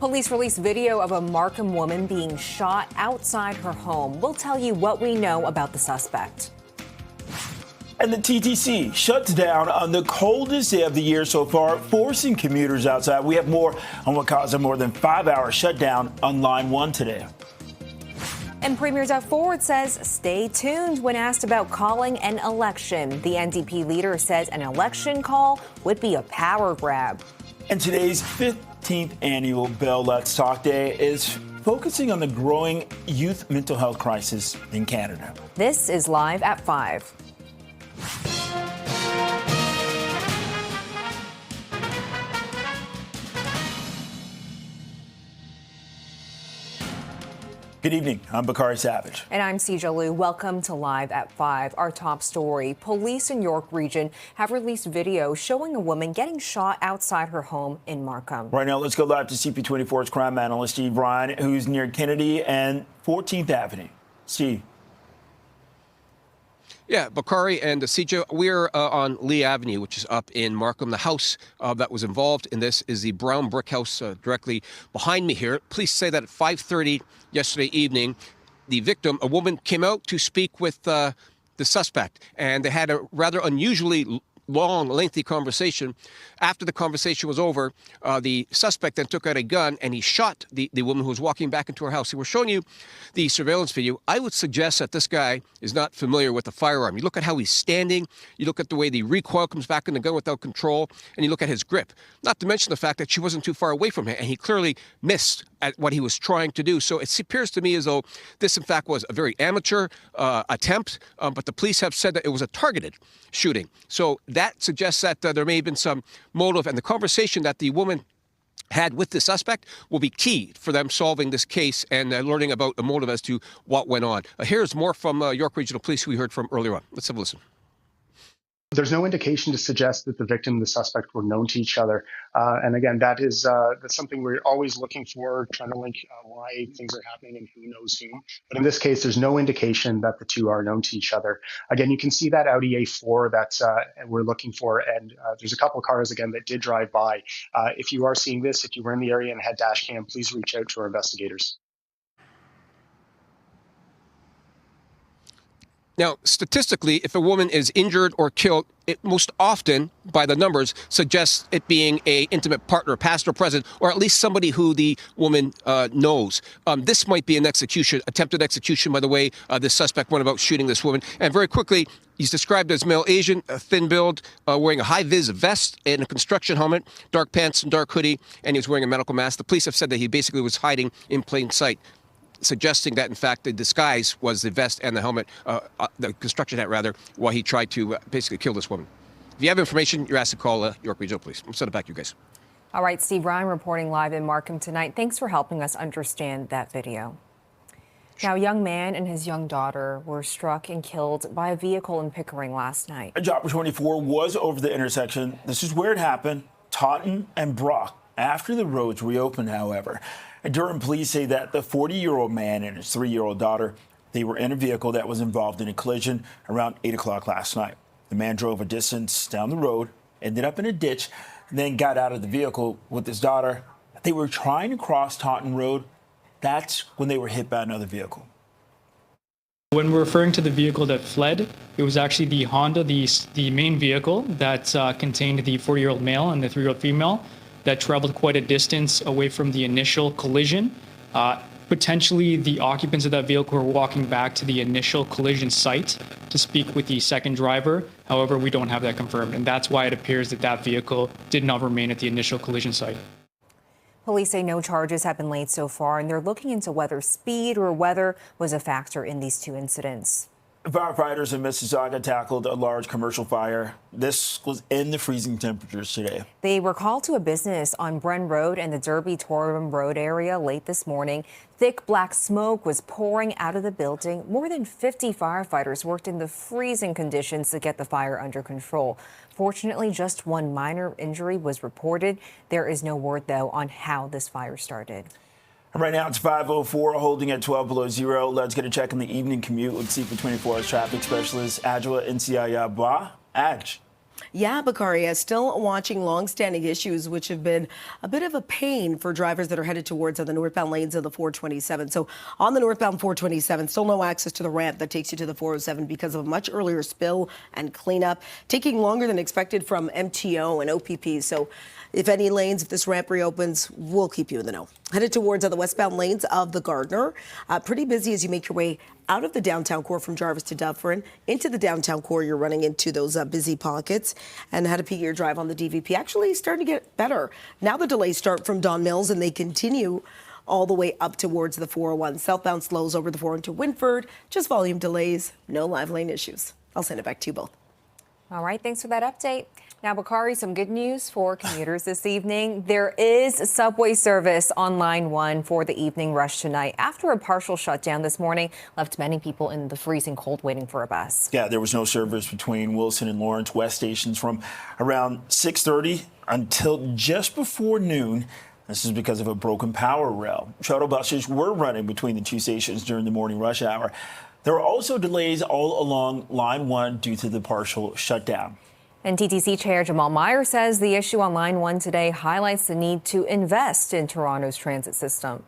Police released video of a Markham woman being shot outside her home. We'll tell you what we know about the suspect. And the TTC shuts down on the coldest day of the year so far, forcing commuters outside. We have more on what caused a more than 5-hour shutdown on Line 1 today. And Premier Doug Ford says stay tuned when asked about calling an election. The NDP leader says an election call would be a power grab. And today's 15th annual Bell Let's Talk Day is focusing on the growing youth mental health crisis in Canada. This is Live at 5. Good evening. I'm Bakari Savage. And I'm Sija Liu. Welcome to Live at 5. Our top story. Police in York Region have released video showing a woman getting shot outside her home in Markham. Right now, let's go live to CP24's crime analyst, Steve Ryan, who's near Kennedy and 14th Avenue. Steve. Yeah, Bakari and Sija, we're on Lee Avenue, which is up in Markham. The house that was involved in this is the brown brick house directly behind me here. Police say that at 5:30 yesterday evening, the victim, a woman, came out to speak with the suspect, and they had a rather unusually long, lengthy conversation. After the conversation was over, the suspect then took out a gun and he shot the woman who was walking back into her house. So we're showing you the surveillance video. I would suggest that this guy is not familiar with the firearm. You look at how he's standing, you look at the way the recoil comes back in the gun without control, and you look at his grip. Not to mention the fact that she wasn't too far away from him, and he clearly missed at what he was trying to do. So it appears to me as though this, in fact, was a very amateur attempt, but the police have said that it was a targeted shooting. So that suggests that there may have been some motive, and the conversation that the woman had with the suspect will be key for them solving this case and learning about the motive as to what went on. Here's more from York Regional Police, who we heard from earlier on. Let's have a listen. There's no indication to suggest that the victim and the suspect were known to each other. And again, that's something we're always looking for, trying to link why things are happening and who knows whom. But in this case, there's no indication that the two are known to each other. Again, you can see that Audi A4 that we're looking for. And there's a couple of cars, again, that did drive by. If you are seeing this, if you were in the area and had dash cam, please reach out to our investigators. Now, statistically, if a woman is injured or killed, it most often, by the numbers, suggests it being a intimate partner, past or present, or at least somebody who the woman knows. This might be an execution, attempted execution, by the way. The suspect went about shooting this woman. And very quickly, he's described as male Asian, thin build, wearing a high-vis vest and a construction helmet, dark pants and dark hoodie, and he was wearing a medical mask. The police have said that he basically was hiding in plain sight, suggesting that, in fact, the disguise was the vest and the helmet, the construction hat, rather, while he tried to basically kill this woman. If you have information, you're asked to call York Regional Police. I'm sending it back to you guys. All right, Steve Ryan reporting live in Markham tonight. Thanks for helping us understand that video. Now, a young man and his young daughter were struck and killed by a vehicle in Pickering last night. Chopper 24 was over the intersection. This is where it happened, Taunton and Brock. After the roads reopened, however, Durham police say that the 40-year-old man and his 3-year-old daughter, they were in a vehicle that was involved in a collision around 8 o'clock last night. The man drove a distance down the road, ended up in a ditch, and then got out of the vehicle with his daughter. They were trying to cross Taunton Road. That's when they were hit by another vehicle. When we're referring to the vehicle that fled, it was actually the Honda, the main vehicle that contained the 40-year-old male and the 3-year-old female, that traveled quite a distance away from the initial collision. Potentially, the occupants of that vehicle were walking back to the initial collision site to speak with the second driver. However, we don't have that confirmed, and that's why it appears that that vehicle did not remain at the initial collision site. Police say no charges have been laid so far, and they're looking into whether speed or weather was a factor in these two incidents. Firefighters in Mississauga tackled a large commercial fire. This was in the freezing temperatures today. They were called to a business on Bren Road and the Derby-Torum Road area late this morning. Thick black smoke was pouring out of the building. More than 50 firefighters worked in the freezing conditions to get the fire under control. Fortunately, just one minor injury was reported. There is no word, though, on how this fire started. Right now, it's 5:04, holding at 12 below zero. Let's get a check on the evening commute with CP24's traffic specialist, Adjoa Nsiaya Ba. Adj. Yeah, Bakari, still watching long-standing issues, which have been a bit of a pain for drivers that are headed towards the northbound lanes of the 427. So on the northbound 427, still no access to the ramp that takes you to the 407 because of a much earlier spill and cleanup, taking longer than expected from MTO and OPP. So if any lanes, if this ramp reopens, we'll keep you in the know. Headed towards the westbound lanes of the Gardner. Pretty busy as you make your way out of the downtown core from Jarvis to Dufferin. Into the downtown core, you're running into those busy pockets. And had a peek at your drive on the DVP. Actually starting to get better. Now the delays start from Don Mills and they continue all the way up towards the 401. Southbound slows over the 401 to Winford. Just volume delays, no live lane issues. I'll send it back to you both. All right, thanks for that update. Now, Bakari, some good news for commuters this evening. There is subway service on Line 1 for the evening rush tonight after a partial shutdown this morning left many people in the freezing cold waiting for a bus. Yeah, there was no service between Wilson and Lawrence West stations from around 6:30 until just before noon. This is because of a broken power rail. Shuttle buses were running between the two stations during the morning rush hour. There were also delays all along Line 1 due to the partial shutdown. And TTC Chair Jamal Meyer says the issue on Line 1 today highlights the need to invest in Toronto's transit system.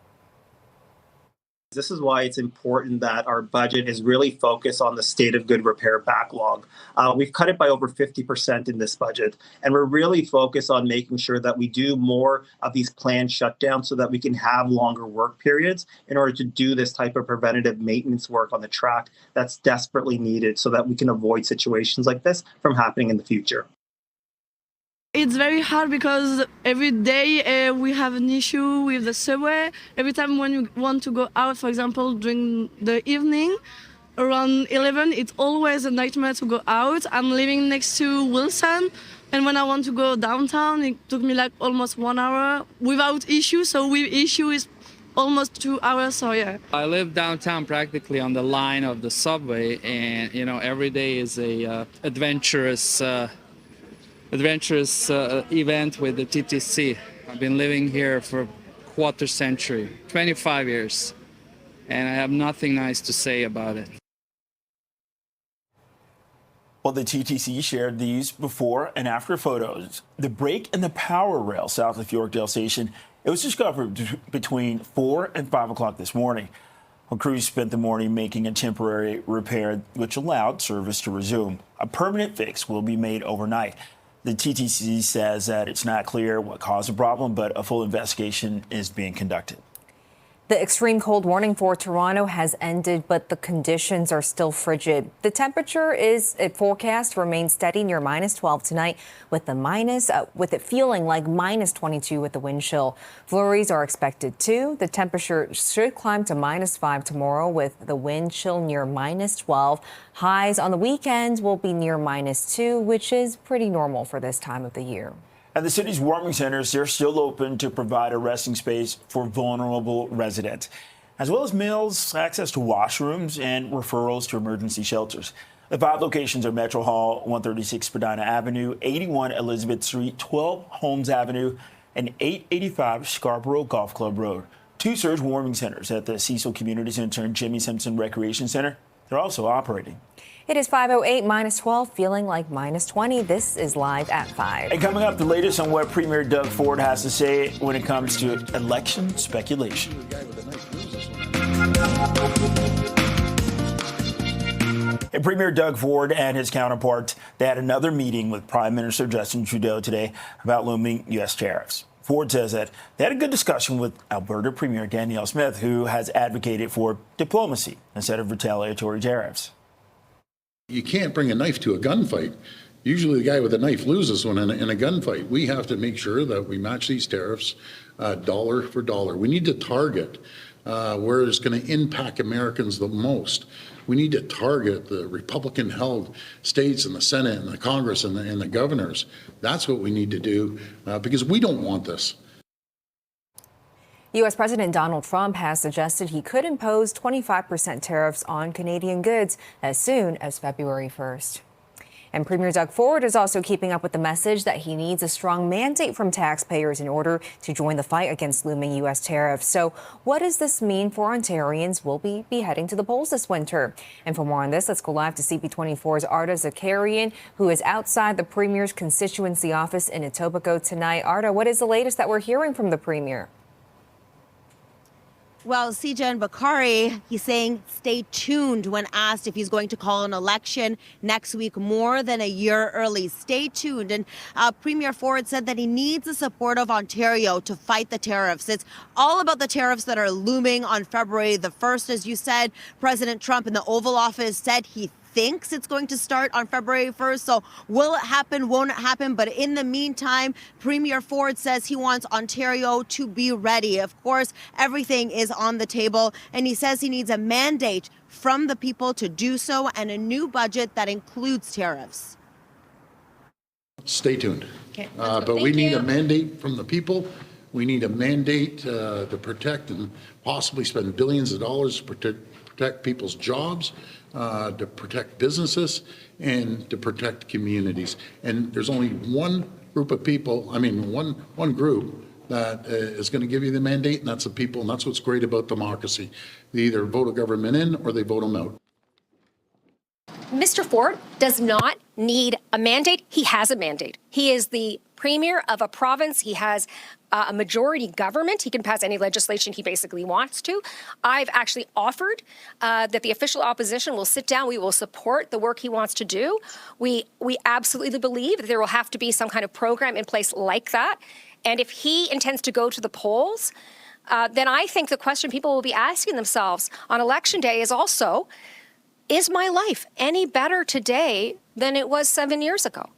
This is why it's important that our budget is really focused on the state of good repair backlog. We've cut it by over 50% in this budget, and we're really focused on making sure that we do more of these planned shutdowns so that we can have longer work periods in order to do this type of preventative maintenance work on the track that's desperately needed so that we can avoid situations like this from happening in the future. It's very hard because every day we have an issue with the subway. Every time when you want to go out, for example, during the evening, around 11, it's always a nightmare to go out. I'm living next to Wilson, and when I want to go downtown, it took me like almost 1 hour without issue. So with issue is almost 2 hours, so yeah. I live downtown practically on the line of the subway, and every day is a adventurous event with the TTC. I've been living here for a quarter century, 25 years, and I have nothing nice to say about it. Well, the TTC shared these before and after photos. The break in the power rail south of Yorkdale Station, it was discovered between 4 and 5 o'clock this morning. Well, crews spent the morning making a temporary repair, which allowed service to resume. A permanent fix will be made overnight. The TTC says that it's not clear what caused the problem, but a full investigation is being conducted. The extreme cold warning for Toronto has ended, but the conditions are still frigid. The temperature is forecast to remain steady near -12 tonight, with it feeling like -22 with the wind chill. Flurries are expected too. The temperature should climb to -5 tomorrow, with the wind chill near -12. Highs on the weekends will be near -2, which is pretty normal for this time of the year. And the city's warming centers, they're still open to provide a resting space for vulnerable residents, as well as meals, access to washrooms, and referrals to emergency shelters. The 5 locations are Metro Hall, 136 Spadina Avenue, 81 Elizabeth Street, 12 Holmes Avenue, and 885 Scarborough Golf Club Road. 2 surge warming centers at the Cecil Community Center and Jimmy Simpson Recreation Center, they're also operating. It is 5:08, -12, feeling like -20. This is Live at 5. And coming up, the latest on what Premier Doug Ford has to say when it comes to election speculation. And Premier Doug Ford and his counterpart, they had another meeting with Prime Minister Justin Trudeau today about looming U.S. tariffs. Ford says that they had a good discussion with Alberta Premier Danielle Smith, who has advocated for diplomacy instead of retaliatory tariffs. You can't bring a knife to a gunfight. Usually the guy with a knife loses one in a gunfight. We have to make sure that we match these tariffs dollar for dollar. We need to target where it's going to impact Americans the most. We need to target the Republican-held states and the Senate and the Congress and the governors. That's what we need to do because we don't want this. U.S. President Donald Trump has suggested he could impose 25% tariffs on Canadian goods as soon as February 1st. And Premier Doug Ford is also keeping up with the message that he needs a strong mandate from taxpayers in order to join the fight against looming U.S. tariffs. So what does this mean for Ontarians? We'll be heading to the polls this winter. And for more on this, let's go live to CP24's Arda Zakarian, who is outside the Premier's constituency office in Etobicoke tonight. Arda, what is the latest that we're hearing from the Premier? Well, CJ and Bakari, he's saying stay tuned when asked if he's going to call an election next week more than a year early. Stay tuned. And Premier Ford said that he needs the support of Ontario to fight the tariffs. It's all about the tariffs that are looming on February the 1st. As you said, President Trump in the Oval Office said he thinks it's going to start on February 1st. So will it happen? Won't it happen? But in the meantime, Premier Ford says he wants Ontario to be ready. Of course, everything is on the table. And he says he needs a mandate from the people to do so and a new budget that includes tariffs. Stay tuned. Okay, but we need a mandate from the people. We need a mandate to protect and possibly spend billions of dollars to protect people's jobs, to protect businesses, and to protect communities. And there's only one group of people, one group that is going to give you the mandate, and that's the people, and that's what's great about democracy. They either vote a government in or they vote them out. Mr. Ford does not need a mandate. He has a mandate. He is the premier of a province. He has a majority government. He can pass any legislation he basically wants to. I've actually offered that the official opposition will sit down. We will support the work he wants to do. We absolutely believe that there will have to be some kind of program in place like that. And if he intends to go to the polls, then I think the question people will be asking themselves on Election Day is also, is my life any better today than it was 7 years ago?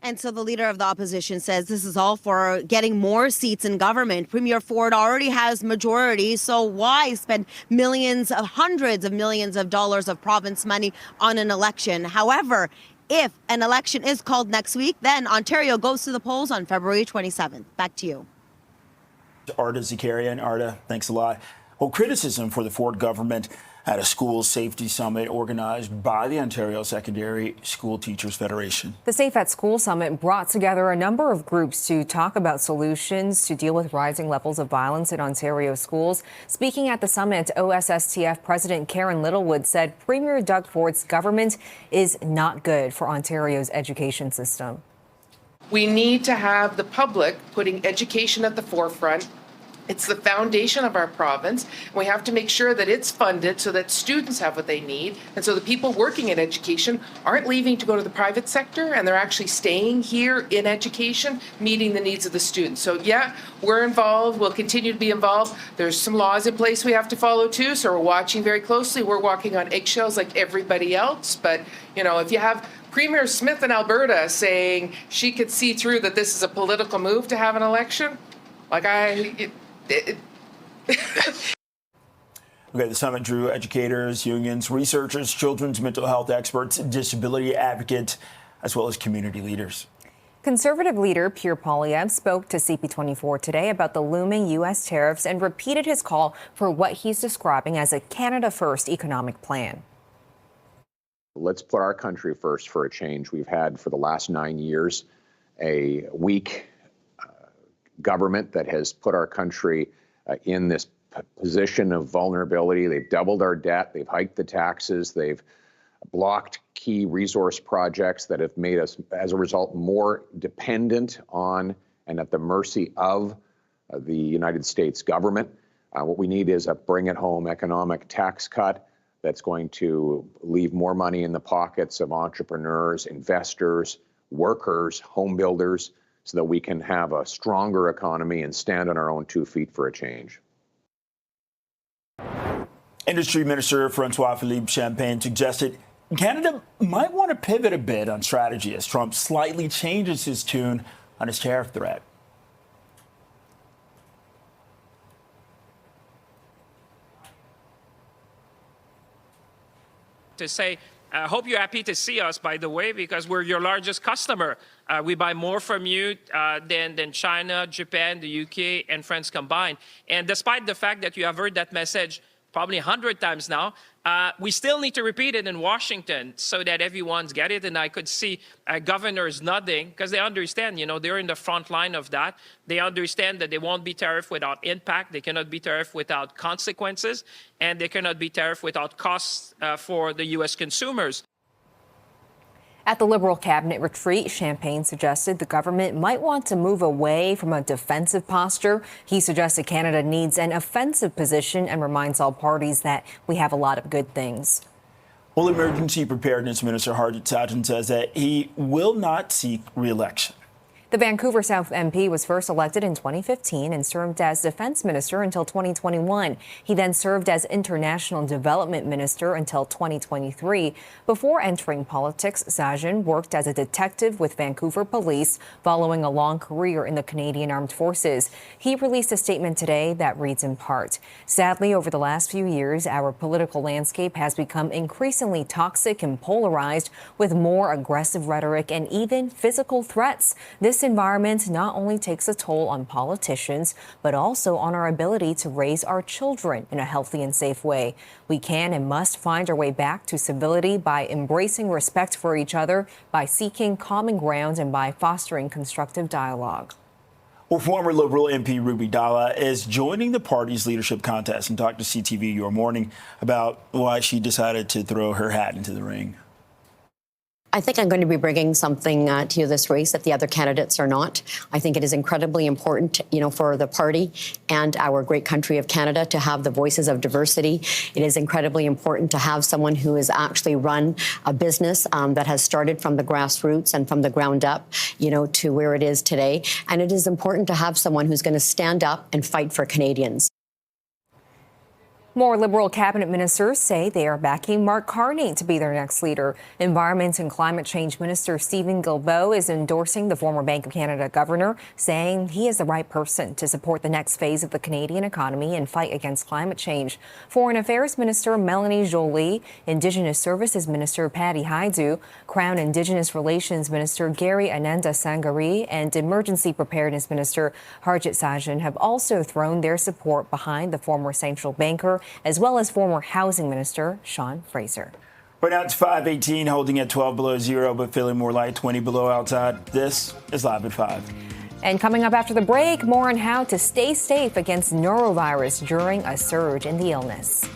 And so the leader of the opposition says this is all for getting more seats in government. Premier Ford already has majority, so why spend hundreds of millions of dollars of province money on an election? However, if an election is called next week, then Ontario goes to the polls on February 27th. Back to you. Arda Zakarian. Arda, thanks a lot. Well, criticism for the Ford government at a school safety summit organized by the Ontario Secondary School Teachers Federation. The Safe at School Summit brought together a number of groups to talk about solutions to deal with rising levels of violence in Ontario schools. Speaking at the summit, OSSTF President Karen Littlewood said Premier Doug Ford's government is not good for Ontario's education system. We need to have the public putting education at the forefront. It's the foundation of our province. We have to make sure that it's funded so that students have what they need. And so the people working in education aren't leaving to go to the private sector, and they're actually staying here in education, meeting the needs of the students. So yeah, we're involved. We'll continue to be involved. There's some laws in place we have to follow too. So we're watching very closely. We're walking on eggshells like everybody else. But, you know, if you have Premier Smith in Alberta saying she could see through that this is a political move to have an election, Okay, the summit drew educators, unions, researchers, children's mental health experts, disability advocates, as well as community leaders. Conservative leader Pierre Poilievre spoke to CP24 today about the looming U.S. tariffs and repeated his call for what he's describing as a Canada-first economic plan. Let's put our country first for a change. We've had for the last 9 years a weak government that has put our country in this position of vulnerability. They've doubled our debt. They've hiked the taxes. They've blocked key resource projects that have made us, as a result, more dependent on and at the mercy of the United States government. What we need is a bring-it-home economic tax cut that's going to leave more money in the pockets of entrepreneurs, investors, workers, home builders, so that we can have a stronger economy and stand on our own 2 feet for a change. Industry Minister Francois-Philippe Champagne suggested Canada might want to pivot a bit on strategy as Trump slightly changes his tune on his tariff threat. To say, I hope you're happy to see us, by the way, because we're your largest customer. We buy more from you than China, Japan, the UK, and France combined. And despite the fact that you have heard that message probably 100 times now. We still need to repeat it in Washington so that everyone's get it. And I could see governors nodding because they understand, they're in the front line of that. They understand that they won't be tariff without impact. They cannot be tariff without consequences. And they cannot be tariff without costs for the U.S. consumers. At the Liberal cabinet retreat, Champagne suggested the government might want to move away from a defensive posture. He suggested Canada needs an offensive position and reminds all parties that we have a lot of good things. Well, Emergency Preparedness Minister Harjit Sajjan says that he will not seek re-election. The Vancouver South MP was first elected in 2015 and served as defense minister until 2021. He then served as international development minister until 2023. Before entering politics, Sajjan worked as a detective with Vancouver Police following a long career in the Canadian Armed Forces. He released a statement today that reads in part, "Sadly, over the last few years, our political landscape has become increasingly toxic and polarized with more aggressive rhetoric and even physical threats. This environment not only takes a toll on politicians, but also on our ability to raise our children in a healthy and safe way. We can and must find our way back to civility by embracing respect for each other, by seeking common ground, and by fostering constructive dialogue." Well, former Liberal MP Ruby Dalla is joining the party's leadership contest and talked to CTV Your Morning about why she decided to throw her hat into the ring. I think I'm going to be bringing something to this race that the other candidates are not. I think it is incredibly important, for the party and our great country of Canada to have the voices of diversity. It is incredibly important to have someone who has actually run a business that has started from the grassroots and from the ground up, to where it is today. And it is important to have someone who's going to stand up and fight for Canadians. More Liberal cabinet ministers say they are backing Mark Carney to be their next leader. Environment and Climate Change Minister Stephen Guilbeault is endorsing the former Bank of Canada governor, saying he is the right person to support the next phase of the Canadian economy and fight against climate change. Foreign Affairs Minister Melanie Joly, Indigenous Services Minister Patty Hajdu, Crown Indigenous Relations Minister Gary Ananda Sangari, and Emergency Preparedness Minister Harjit Sajjan have also thrown their support behind the former central banker, as well as former Housing Minister Sean Fraser. Right now it's 5:18, holding at 12 below zero, but feeling more like 20 below outside. This is Live at 5. And coming up after the break, more on how to stay safe against norovirus during a surge in the illness.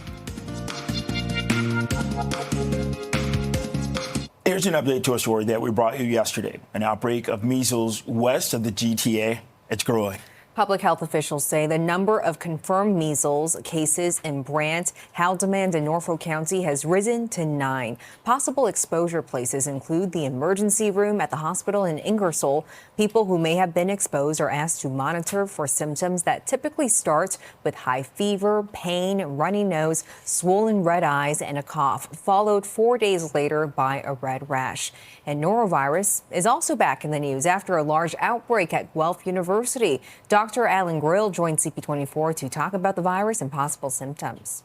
Here's an update to a story that we brought you yesterday. An outbreak of measles west of the GTA. It's growing. Public health officials say the number of confirmed measles cases in Brant, Haldimand, and Norfolk County has risen to 9. Possible exposure places include the emergency room at the hospital in Ingersoll. People who may have been exposed are asked to monitor for symptoms that typically start with high fever, pain, runny nose, swollen red eyes, and a cough, followed 4 days later by a red rash. And norovirus is also back in the news after a large outbreak at Guelph University. Dr. Alan Grill joined CP24 to talk about the virus and possible symptoms.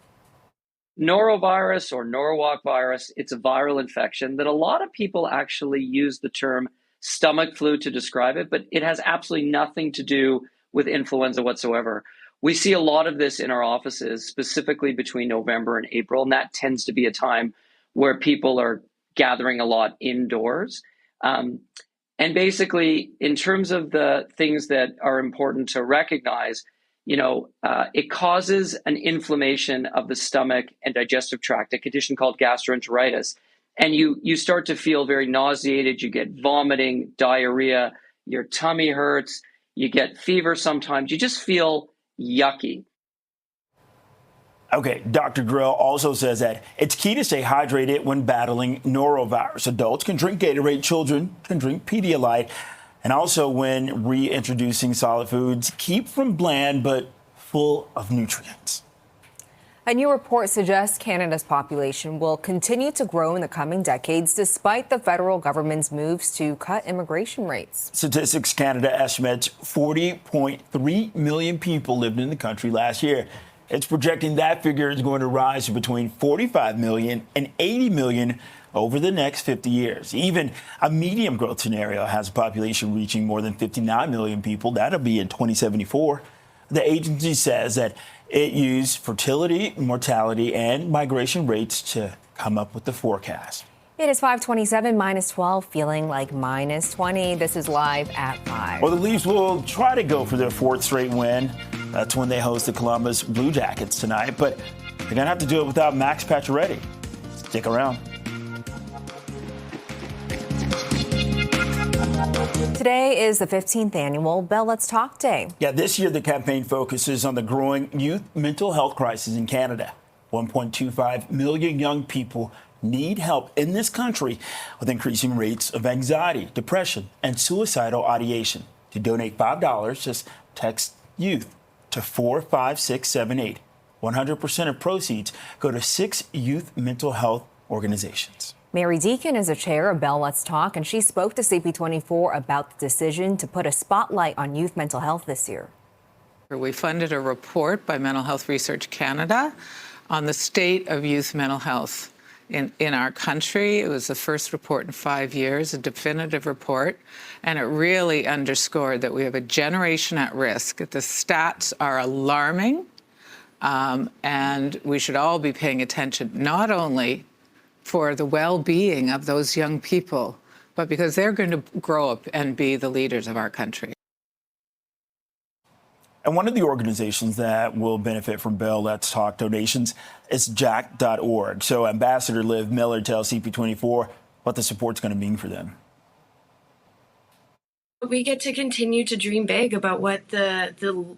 Norovirus or Norwalk virus, it's a viral infection that a lot of people actually use the term stomach flu to describe it, but it has absolutely nothing to do with influenza whatsoever. We see a lot of this in our offices, specifically between November and April, and that tends to be a time where people are gathering a lot indoors. And basically, in terms of the things that are important to recognize, it causes an inflammation of the stomach and digestive tract, a condition called gastroenteritis. And you start to feel very nauseated, you get vomiting, diarrhea, your tummy hurts, you get fever sometimes, you just feel yucky. Okay, Dr. Grill also says that it's key to stay hydrated when battling norovirus. Adults can drink Gatorade, children can drink Pedialyte, and also when reintroducing solid foods, keep from bland but full of nutrients. A new report suggests Canada's population will continue to grow in the coming decades despite the federal government's moves to cut immigration rates. Statistics Canada estimates 40.3 million people lived in the country last year. It's projecting that figure is going to rise to between 45 million and 80 million over the next 50 years. Even a medium growth scenario has a population reaching more than 59 million people. That'll be in 2074. The agency says that It used fertility, mortality, and migration rates to come up with the forecast. It is 5:27, -12, feeling like -20. This is live at 5. Well, the Leafs will try to go for their 4th straight win. That's when they host the Columbus Blue Jackets tonight, but they're going to have to do it without Max Pacioretty. Stick around. Today is the 15th annual Bell Let's Talk Day. Yeah, this year the campaign focuses on the growing youth mental health crisis in Canada. 1.25 million young people need help in this country with increasing rates of anxiety, depression, and suicidal ideation. To donate $5, just text youth to 45678. 100% of proceeds go to 6 youth mental health organizations. Mary Deacon is the chair of Bell Let's Talk, and she spoke to CP24 about the decision to put a spotlight on youth mental health this year. We funded a report by Mental Health Research Canada on the state of youth mental health in our country. It was the first report in 5 years, a definitive report, and it really underscored that we have a generation at risk. The stats are alarming, and we should all be paying attention, not only for the well-being of those young people, but because they're going to grow up and be the leaders of our country. And one of the organizations that will benefit from Bell Let's Talk donations is jack.org. So Ambassador Liv Miller tells CP24 what the support's going to mean for them. We get to continue to dream big about what the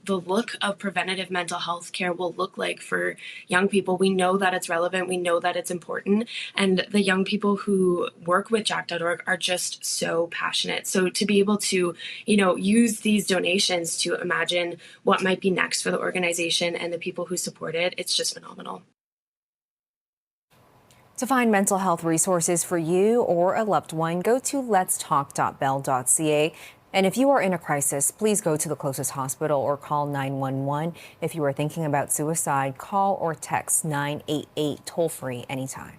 look of preventative mental health care will look like for young people. We know that it's relevant. We know that it's important. And the young people who work with jack.org are just so passionate. So to be able to, use these donations to imagine what might be next for the organization and the people who support it, it's just phenomenal. To find mental health resources for you or a loved one, go to letstalk.bell.ca. And if you are in a crisis, please go to the closest hospital or call 911. If you are thinking about suicide, call or text 988 toll-free anytime.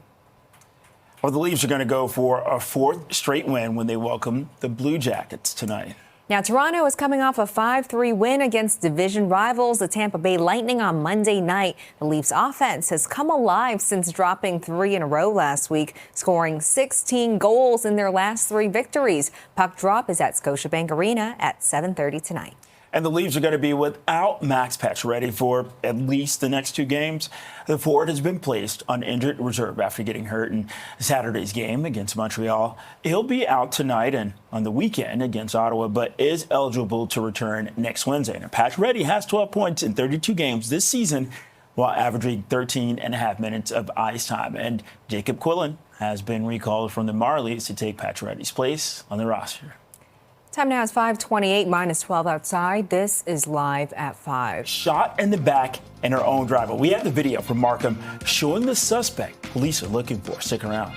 Well, the Leafs are going to go for a 4th straight win when they welcome the Blue Jackets tonight. Now, Toronto is coming off a 5-3 win against division rivals, the Tampa Bay Lightning, on Monday night. The Leafs offense has come alive since dropping 3 in a row last week, scoring 16 goals in their last 3 victories. Puck drop is at Scotiabank Arena at 7:30 tonight. And the Leafs are going to be without Max Pacioretty for at least the next 2 games. The forward has been placed on injured reserve after getting hurt in Saturday's game against Montreal. He'll be out tonight and on the weekend against Ottawa, but is eligible to return next Wednesday. Now, Pacioretty has 12 points in 32 games this season, while averaging 13.5 minutes of ice time. And Jacob Quillen has been recalled from the Marlies to take Pacioretty's place on the roster. Time now is 5:28, -12 outside. This is live at 5. Shot in the back in her own driveway. We have the video from Markham showing the suspect police are looking for. Stick around.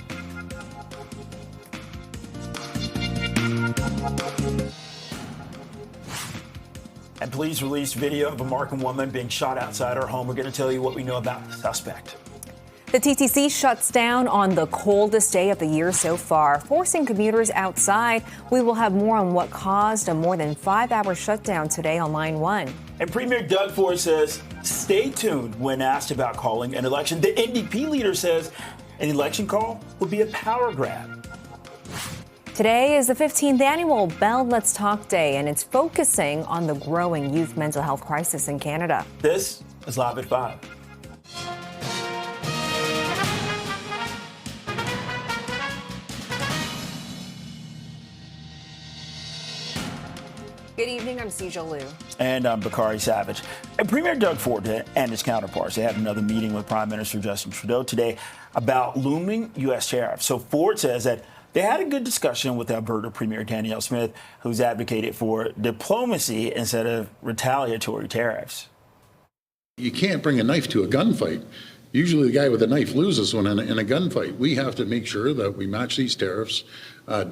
And police released video of a Markham woman being shot outside her home. We're going to tell you what we know about the suspect. The TTC shuts down on the coldest day of the year so far, forcing commuters outside. We will have more on what caused a more than 5-hour shutdown today on Line 1. And Premier Doug Ford says, stay tuned when asked about calling an election. The NDP leader says an election call would be a power grab. Today is the 15th annual Bell Let's Talk Day, and it's focusing on the growing youth mental health crisis in Canada. This is Live at 5. Good evening, I'm Sijal Liu. And I'm Bakari Savage. And Premier Doug Ford and his counterparts, they had another meeting with Prime Minister Justin Trudeau today about looming U.S. tariffs. So Ford says that they had a good discussion with Alberta Premier Danielle Smith, who's advocated for diplomacy instead of retaliatory tariffs. You can't bring a knife to a gunfight. Usually the guy with a knife loses one in a gunfight. We have to make sure that we match these tariffs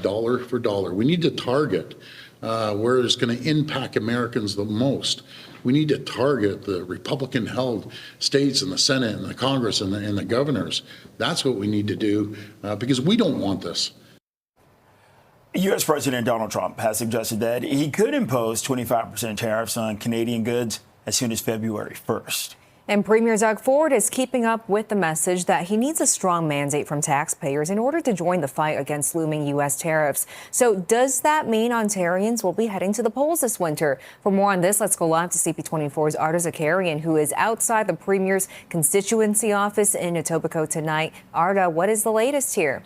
dollar for dollar. We need to target where it's going to impact Americans the most. We need to target the Republican-held states and the Senate and the Congress and the governors. That's what we need to do because we don't want this. U.S. President Donald Trump has suggested that he could impose 25% tariffs on Canadian goods as soon as February 1st. And Premier Doug Ford is keeping up with the message that he needs a strong mandate from taxpayers in order to join the fight against looming U.S. tariffs. So does that mean Ontarians will be heading to the polls this winter? For more on this, let's go live to CP24's Arda Zakarian, who is outside the Premier's constituency office in Etobicoke tonight. Arda, what is the latest here?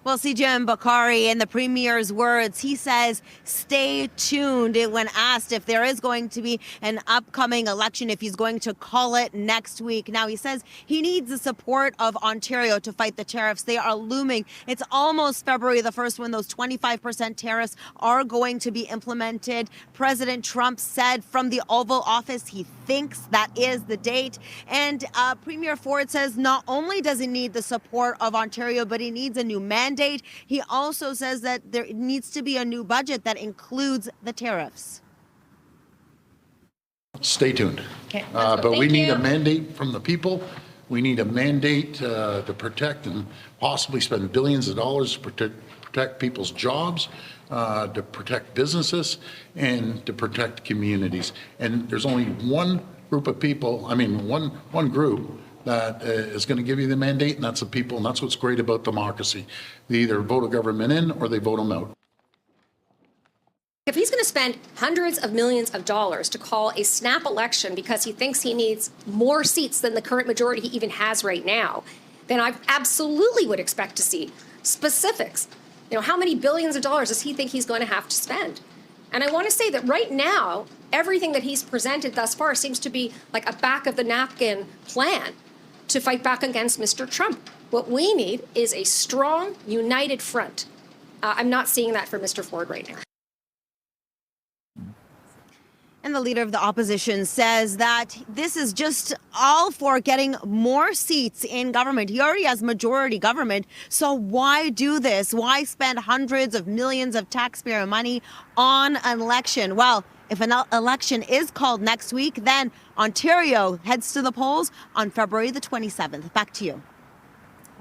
Well, CJ Bakari, in the Premier's words, he says, stay tuned when asked if there is going to be an upcoming election, if he's going to call it next week. Now, he says he needs the support of Ontario to fight the tariffs. They are looming. It's almost February the 1st when those 25% tariffs are going to be implemented. President Trump said from the Oval Office he thinks that is the date. And Premier Ford says not only does he need the support of Ontario, but he needs a new mandate. He also says that there needs to be a new budget that includes the tariffs. Stay tuned. Okay, but we need a mandate from the people. We need a mandate to protect and possibly spend billions of dollars to protect people's jobs, to protect businesses, and to protect communities. And there's only one group of people, one group that is going to give you the mandate, and that's the people, and that's what's great about democracy. They either vote a government in or they vote them out. If he's going to spend hundreds of millions of dollars to call a snap election because he thinks he needs more seats than the current majority he even has right now, then I absolutely would expect to see specifics. How many billions of dollars does he think he's going to have to spend? And I want to say that right now, everything that he's presented thus far seems to be like a back-of-the-napkin plan to fight back against Mr. Trump. What we need is a strong, united front. I'm not seeing that for Mr. Ford right now. And the leader of the opposition says that this is just all for getting more seats in government. He already has majority government. So why do this? Why spend hundreds of millions of taxpayer money on an election? Well, if an election is called next week, then Ontario heads to the polls on February the 27th. Back to you.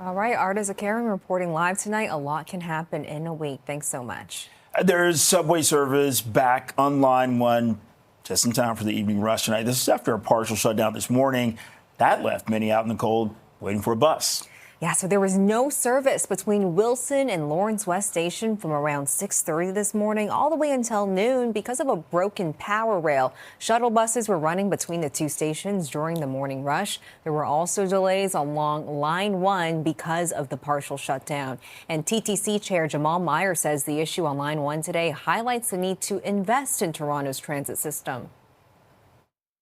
All right, Arda Zakarian reporting live tonight. A lot can happen in a week. Thanks so much. There's subway service back on line 1 just in time for the evening rush tonight. This is after a partial shutdown this morning. That left many out in the cold waiting for a bus. Yeah, so there was no service between Wilson and Lawrence West Station from around 6:30 this morning all the way until noon because of a broken power rail. Shuttle buses were running between the two stations during the morning rush. There were also delays along Line 1 because of the partial shutdown. And TTC Chair Jamal Meyer says the issue on Line 1 today highlights the need to invest in Toronto's transit system.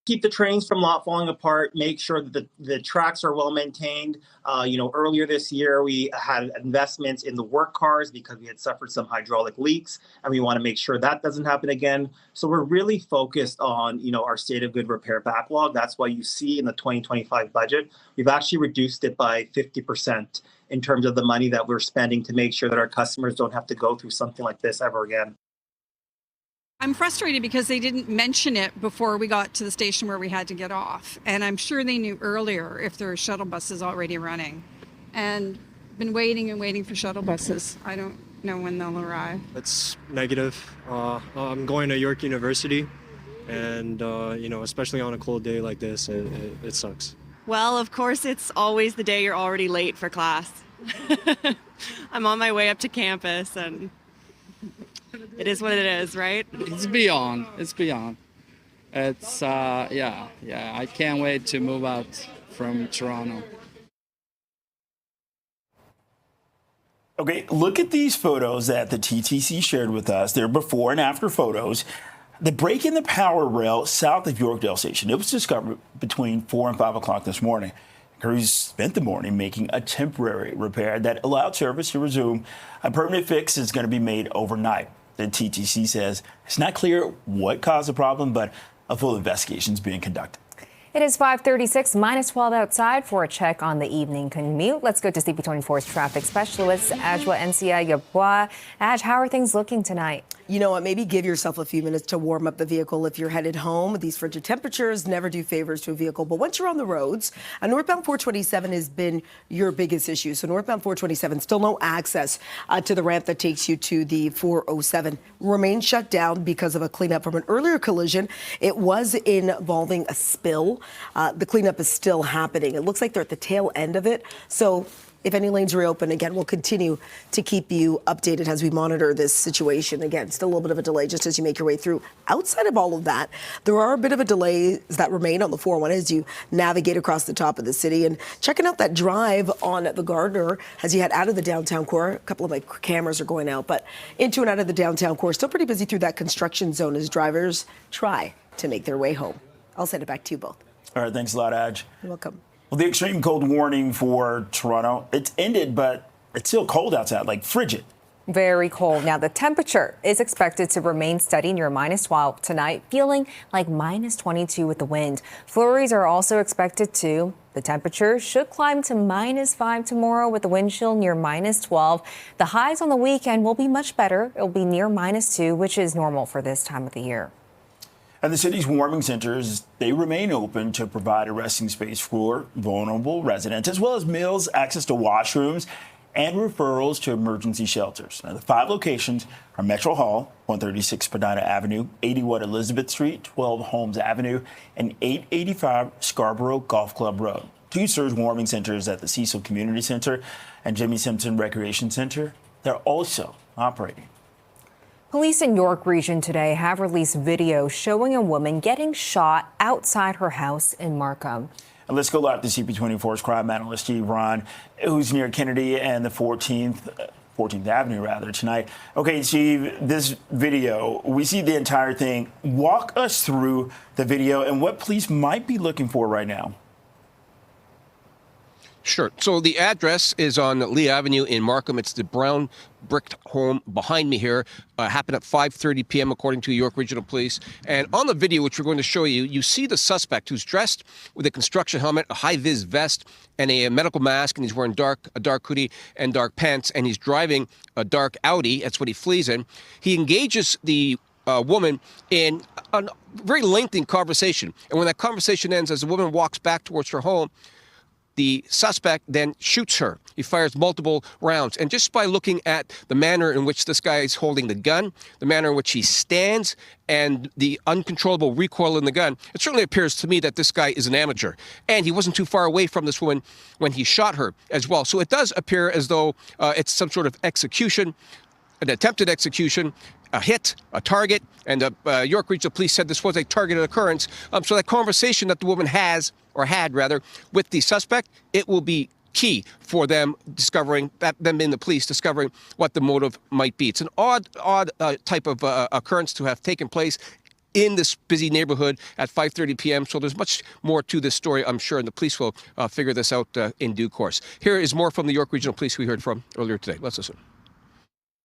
Keep the trains from not falling apart, make sure that the tracks are well maintained. Earlier this year, we had investments in the work cars because we had suffered some hydraulic leaks, and we want to make sure that doesn't happen again. So we're really focused on, our state of good repair backlog. That's why you see in the 2025 budget, we've actually reduced it by 50% in terms of the money that we're spending to make sure that our customers don't have to go through something like this ever again. I'm frustrated because they didn't mention it before we got to the station where we had to get off. And I'm sure they knew earlier if there were shuttle buses already running. And been waiting and waiting for shuttle buses. I don't know when they'll arrive. It's negative. I'm going to York University, and especially on a cold day like this, it sucks. Well, of course, it's always the day you're already late for class. I'm on my way up to campus, and it is what it is, right? It's beyond. It's beyond. It's, I can't wait to move out from Toronto. Okay, look at these photos that the TTC shared with us. They're before and after photos. The break in the power rail south of Yorkdale Station, it was discovered between 4 and 5 o'clock this morning. Crews spent the morning making a temporary repair that allowed service to resume. A permanent fix is going to be made overnight. The TTC says it's not clear what caused the problem, but a full investigation is being conducted. It is 5:36, minus 12 outside for a check on the evening commute. Let's go to CP24's traffic specialist, Ajwa Nsia Yabwa. Aj, how are things looking tonight? You know what, maybe give yourself a few minutes to warm up the vehicle if you're headed home. These frigid temperatures never do favors to a vehicle. But once you're on the roads, northbound 427 has been your biggest issue. So northbound 427, still no access to the ramp that takes you to the 407. Remains shut down because of a cleanup from an earlier collision. It was involving a spill. The cleanup is still happening. It looks like they're at the tail end of it. So if any lanes reopen, again, we'll continue to keep you updated as we monitor this situation. Again, still a little bit of a delay just as you make your way through. Outside of all of that, there are a bit of a delays that remain on the 401 as you navigate across the top of the city. And checking out that drive on the Gardner as you head out of the downtown core. A couple of my cameras are going out, but into and out of the downtown core. Still pretty busy through that construction zone as drivers try to make their way home. I'll send it back to you both. All right, thanks a lot, Aj. You're welcome. Well, the extreme cold warning for Toronto, it's ended, but it's still cold outside, like frigid. Very cold. Now, the temperature is expected to remain steady near -12 tonight, feeling like -22 with the wind. Flurries are also expected to. The temperature should climb to -5 tomorrow with the wind chill near -12. The highs on the weekend will be much better. It will be near -2, which is normal for this time of the year. And the city's warming centers, they remain open to provide a resting space for vulnerable residents, as well as meals, access to washrooms, and referrals to emergency shelters. Now, the 5 locations are Metro Hall, 136 Spadina Avenue, 81 Elizabeth Street, 12 Holmes Avenue, and 885 Scarborough Golf Club Road. 2 surge warming centers at the Cecil Community Center and Jimmy Simpson Recreation Center, they're also operating. Police in York Region today have released video showing a woman getting shot outside her house in Markham. And let's go live to CP24's crime analyst Steve Ron, who's near Kennedy and the 14th Avenue tonight. Okay, Steve, this video, we see the entire thing. Walk us through the video and what police might be looking for right now. Sure. So the address is on Lee Avenue in Markham. It's the brown bricked home behind me here. Happened at 5:30 p.m. according to York Regional Police. And on the video, which we're going to show you, you see the suspect who's dressed with a construction helmet, a high-vis vest, and a medical mask, and he's wearing a dark hoodie and dark pants, and he's driving a dark Audi. That's what he flees in. He engages the woman in a very lengthy conversation. And when that conversation ends, as the woman walks back towards her home, the suspect then shoots her. He fires multiple rounds. And just by looking at the manner in which this guy is holding the gun, the manner in which he stands, and the uncontrollable recoil in the gun, it certainly appears to me that this guy is an amateur. And he wasn't too far away from this woman when he shot her as well. So it does appear as though it's some sort of execution, an attempted execution, a hit, a target, and York Regional Police said this was a targeted occurrence. So that conversation that the woman had with the suspect, it will be key for them discovering, them being the police, discovering what the motive might be. It's an odd type of occurrence to have taken place in this busy neighborhood at 5:30 p.m. So there's much more to this story, I'm sure, and the police will figure this out in due course. Here is more from the York Regional Police we heard from earlier today. Let's listen.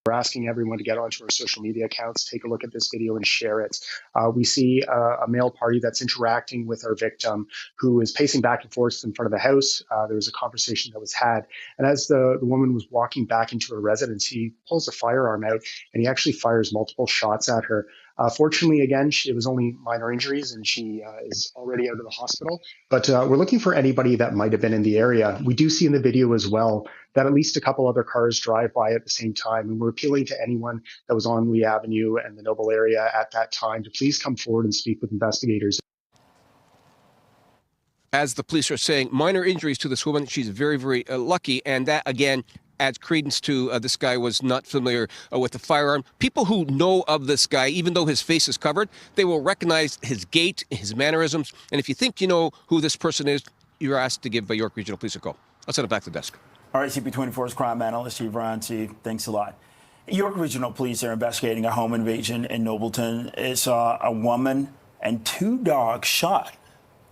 We're asking everyone to get onto our social media accounts, take a look at this video and share it. We see a male party that's interacting with our victim who is pacing back and forth in front of the house. There was a conversation that was had. And as the woman was walking back into her residence, he pulls a firearm out and he actually fires multiple shots at her. Fortunately, again, it was only minor injuries and she is already out of the hospital. But we're looking for anybody that might have been in the area. We do see in the video as well that at least a couple other cars drive by at the same time. And we're appealing to anyone that was on Lee Avenue and the Noble area at that time to please come forward and speak with investigators. As the police are saying, minor injuries to this woman. She's very, very lucky. And that, again, adds credence to this guy was not familiar with the firearm. People who know of this guy, even though his face is covered, they will recognize his gait, his mannerisms. And if you think you know who this person is, you're asked to give York Regional Police a call. I'll send it back to the desk. All right, CP24's crime analyst, Steve Ron. Steve, thanks a lot. York Regional Police are investigating a home invasion in Nobleton. It saw a woman and 2 dogs shot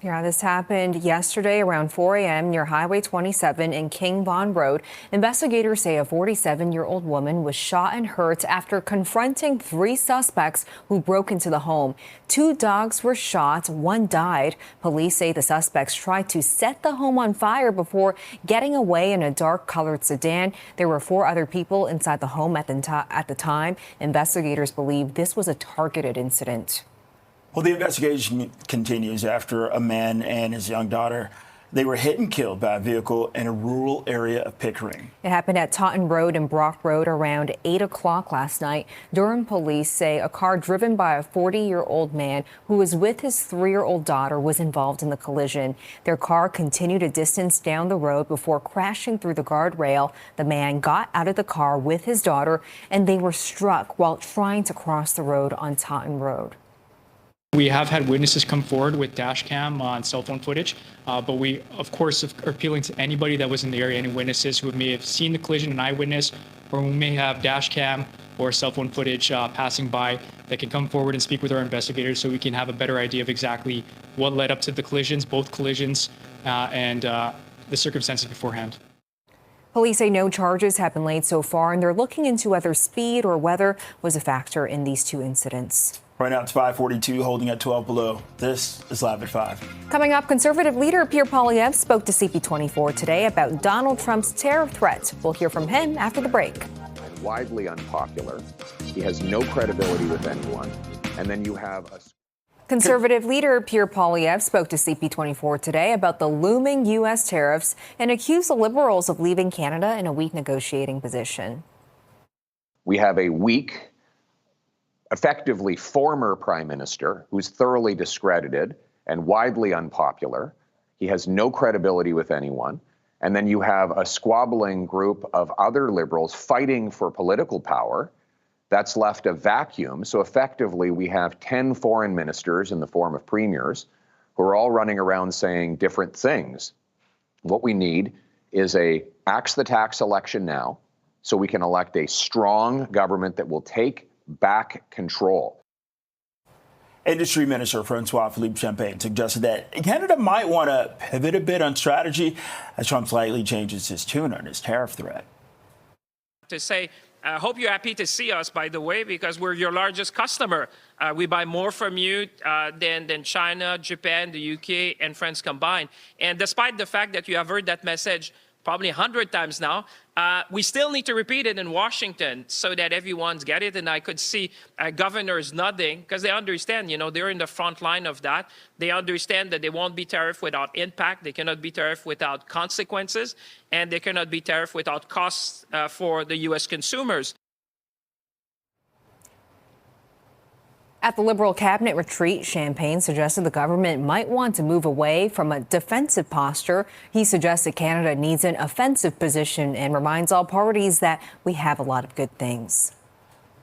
Yeah, this happened yesterday around 4 a.m. near Highway 27 and King Vaughan Road. Investigators say a 47-year-old woman was shot and hurt after confronting 3 suspects who broke into the home. 2 dogs were shot, 1 died. Police say the suspects tried to set the home on fire before getting away in a dark-colored sedan. There were 4 other people inside the home at the time. Investigators believe this was a targeted incident. Well, the investigation continues after a man and his young daughter, they were hit and killed by a vehicle in a rural area of Pickering. It happened at Taunton Road and Brock Road around 8 o'clock last night. Durham police say a car driven by a 40-year-old man who was with his 3-year-old daughter was involved in the collision. Their car continued a distance down the road before crashing through the guardrail. The man got out of the car with his daughter, and they were struck while trying to cross the road on Taunton Road. We have had witnesses come forward with dash cam on cell phone footage, but we, of course, are appealing to anybody that was in the area, any witnesses who may have seen the collision, an eyewitness, or who may have dash cam or cell phone footage passing by that can come forward and speak with our investigators so we can have a better idea of exactly what led up to the collisions, both collisions, and the circumstances beforehand. Police say no charges have been laid so far, and they're looking into whether speed or weather was a factor in these 2 incidents. Right now it's 5:42, holding at 12 below. This is Live at 5. Coming up, Conservative leader Pierre Poilievre spoke to CP24 today about Donald Trump's tariff threat. We'll hear from him after the break. Widely unpopular. He has no credibility with anyone. And then you have a... Conservative leader Pierre Poilievre spoke to CP24 today about the looming U.S. tariffs and accused the Liberals of leaving Canada in a weak negotiating position. We have a weak, effectively former prime minister who's thoroughly discredited and widely unpopular. He has no credibility with anyone. And then you have a squabbling group of other Liberals fighting for political power. That's left a vacuum. So effectively, we have 10 foreign ministers in the form of premiers who are all running around saying different things. What we need is a axe the tax election now so we can elect a strong government that will take back control. Industry Minister Francois Philippe Champagne suggested that Canada might want to pivot a bit on strategy as Trump slightly changes his tune on his tariff threat. To say, I hope you're happy to see us, by the way, because we're your largest customer. We buy more from you than China, Japan, the UK, and France combined. And despite the fact that you have heard that message probably 100 times now, we still need to repeat it in Washington so that everyone's get it. And I could see governors nodding because they understand, they're in the front line of that. They understand that they won't be tariffed without impact. They cannot be tariffed without consequences. And they cannot be tariffed without costs for the U.S. consumers. At the Liberal cabinet retreat, Champagne suggested the government might want to move away from a defensive posture. He suggested Canada needs an offensive position and reminds all parties that we have a lot of good things.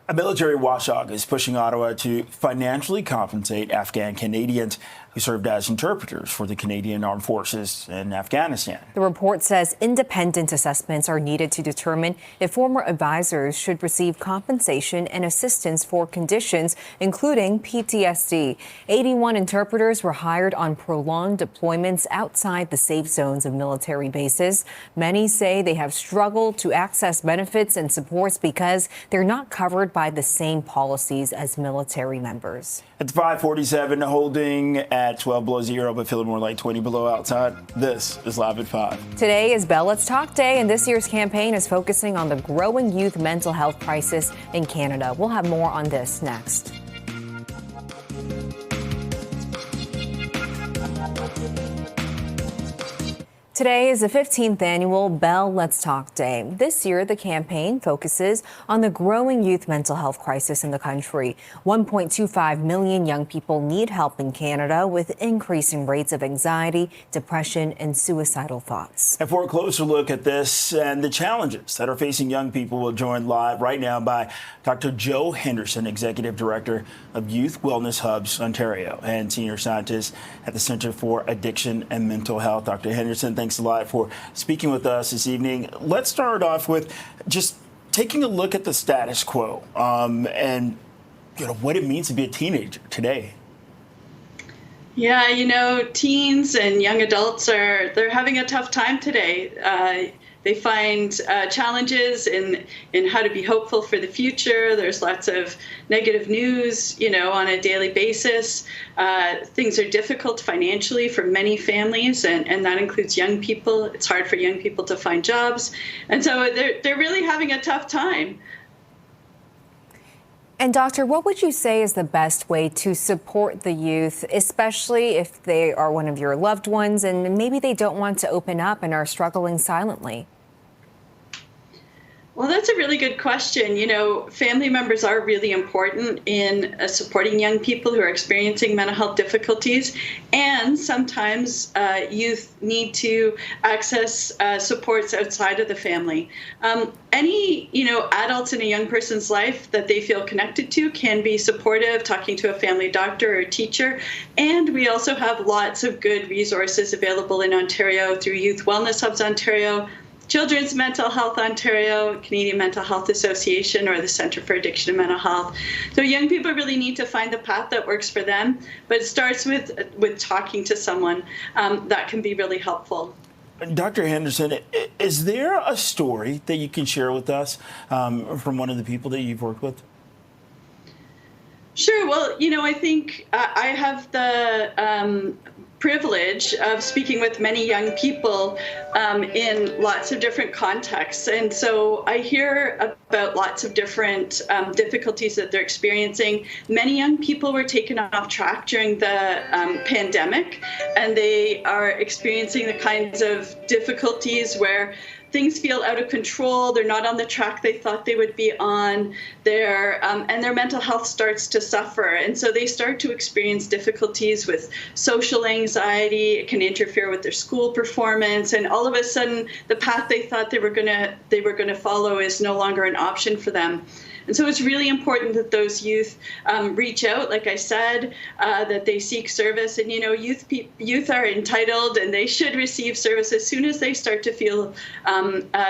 A military watchdog is pushing Ottawa to financially compensate Afghan Canadians who served as interpreters for the Canadian Armed Forces in Afghanistan. The report says independent assessments are needed to determine if former advisors should receive compensation and assistance for conditions, including PTSD. 81 interpreters were hired on prolonged deployments outside the safe zones of military bases. Many say they have struggled to access benefits and supports because they're not covered by the same policies as military members. It's 5:47, holding at 12 below zero, but feeling more like 20 below outside. This is Live at 5. Today is Bell Let's Talk Day, and this year's campaign is focusing on the growing youth mental health crisis in Canada. We'll have more on this next. Today is the 15th annual Bell Let's Talk Day. This year, the campaign focuses on the growing youth mental health crisis in the country. 1.25 million young people need help in Canada, with increasing rates of anxiety, depression, and suicidal thoughts. And for a closer look at this and the challenges that are facing young people, we're joined live right now by Dr. Joe Henderson, Executive Director of Youth Wellness Hubs Ontario and Senior Scientist at the Centre for Addiction and Mental Health. Dr. Henderson, thanks a lot for speaking with us this evening. Let's start off with just taking a look at the status quo and what it means to be a teenager today. Yeah, teens and young adults they're having a tough time today. They find challenges in how to be hopeful for the future. There's lots of negative news, on a daily basis. Things are difficult financially for many families, and that includes young people. It's hard for young people to find jobs. And so they're really having a tough time. And Doctor, what would you say is the best way to support the youth, especially if they are one of your loved ones and maybe they don't want to open up and are struggling silently? Well, that's a really good question. Family members are really important in supporting young people who are experiencing mental health difficulties. And sometimes youth need to access supports outside of the family. Any, adults in a young person's life that they feel connected to can be supportive, talking to a family doctor or teacher. And we also have lots of good resources available in Ontario through Youth Wellness Hubs Ontario, Children's Mental Health Ontario, Canadian Mental Health Association, or the Centre for Addiction and Mental Health. So young people really need to find the path that works for them, but it starts with talking to someone. That can be really helpful. Dr. Henderson, is there a story that you can share with us from one of the people that you've worked with? Sure. Well, I think I have the privilege of speaking with many young people in lots of different contexts. And so I hear about lots of different difficulties that they're experiencing. Many young people were taken off track during the pandemic, and they are experiencing the kinds of difficulties where things feel out of control. They're not on the track they thought they would be on. And their mental health starts to suffer. And so they start to experience difficulties with social anxiety. It can interfere with their school performance. And all of a sudden, the path they thought they were gonna follow is no longer an option for them. And so it's really important that those youth reach out, like I said, that they seek service. And, youth are entitled and they should receive service as soon as they start to feel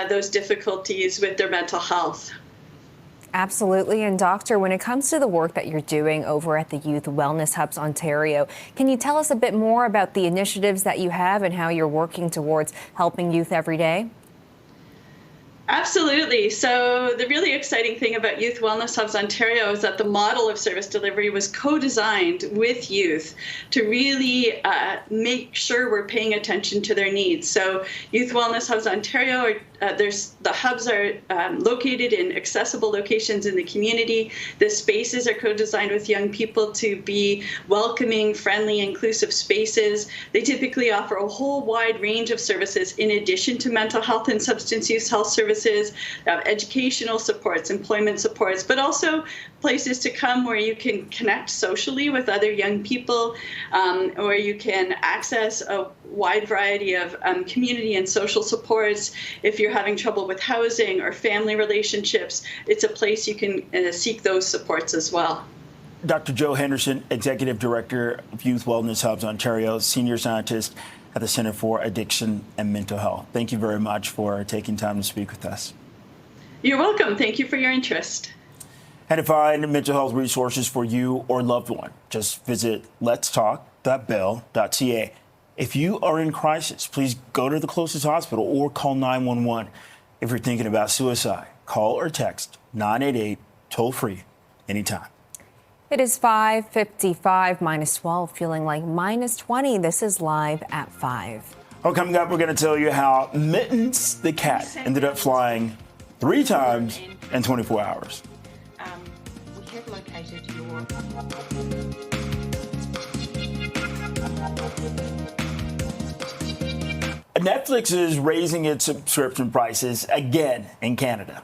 those difficulties with their mental health. Absolutely. And Doctor, when it comes to the work that you're doing over at the Youth Wellness Hubs Ontario, can you tell us a bit more about the initiatives that you have and how you're working towards helping youth every day? Absolutely. So the really exciting thing about Youth Wellness Hubs Ontario is that the model of service delivery was co-designed with youth to really make sure we're paying attention to their needs. So Youth Wellness Hubs Ontario, the hubs are located in accessible locations in the community. The spaces are co-designed with young people to be welcoming, friendly, inclusive spaces. They typically offer a whole wide range of services in addition to mental health and substance use health services, educational supports, employment supports, but also places to come where you can connect socially with other young people, where you can access a wide variety of community and social supports. If you're having trouble with housing or family relationships, it's a place you can seek those supports as well. Dr. Joe Henderson, Executive Director of Youth Wellness Hubs Ontario, Senior Scientist at the Centre for Addiction and Mental Health. Thank you very much for taking time to speak with us. You're welcome. Thank you for your interest. And to find mental health resources for you or loved one, just visit letstalk.bell.ca. If you are in crisis, please go to the closest hospital or call 911. If you're thinking about suicide, call or text 988 toll-free anytime. It is 5:55, -12, feeling like -20. This is Live at 5. Well, coming up, we're going to tell you how Mittens the cat ended up flying 3 times in 24 hours. We have located Netflix is raising its subscription prices again in Canada.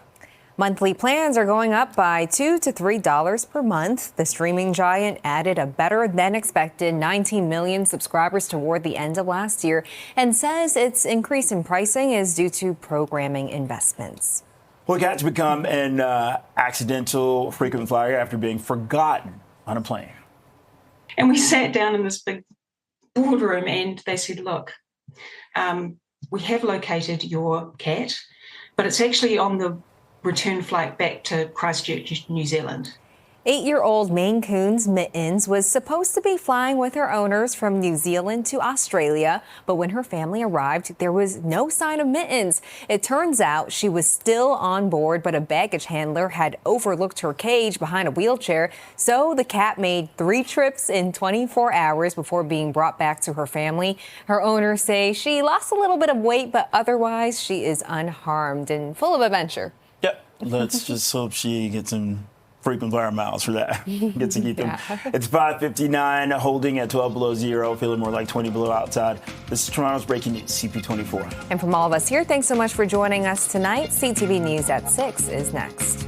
Monthly plans are going up by $2 to $3 per month. The streaming giant added a better than expected 19 million subscribers toward the end of last year and says its increase in pricing is due to programming investments. Well, Cat's become an accidental frequent flyer after being forgotten on a plane. And we sat down in this big boardroom and they said, look, we have located your cat, but it's actually on the return flight back to Christchurch, New Zealand. 8-year-old Maine Coon's Mittens was supposed to be flying with her owners from New Zealand to Australia, but when her family arrived, there was no sign of Mittens. It turns out she was still on board, but a baggage handler had overlooked her cage behind a wheelchair, so the cat made 3 trips in 24 hours before being brought back to her family. Her owners say she lost a little bit of weight, but otherwise she is unharmed and full of adventure. Yep, let's just hope she gets some frequent flyer miles for that. Get to keep them. It's 5:59, holding at 12 below zero, feeling more like 20 below outside. This is Toronto's breaking news, CP24. And from all of us here, thanks so much for joining us tonight. CTV News at 6 is next.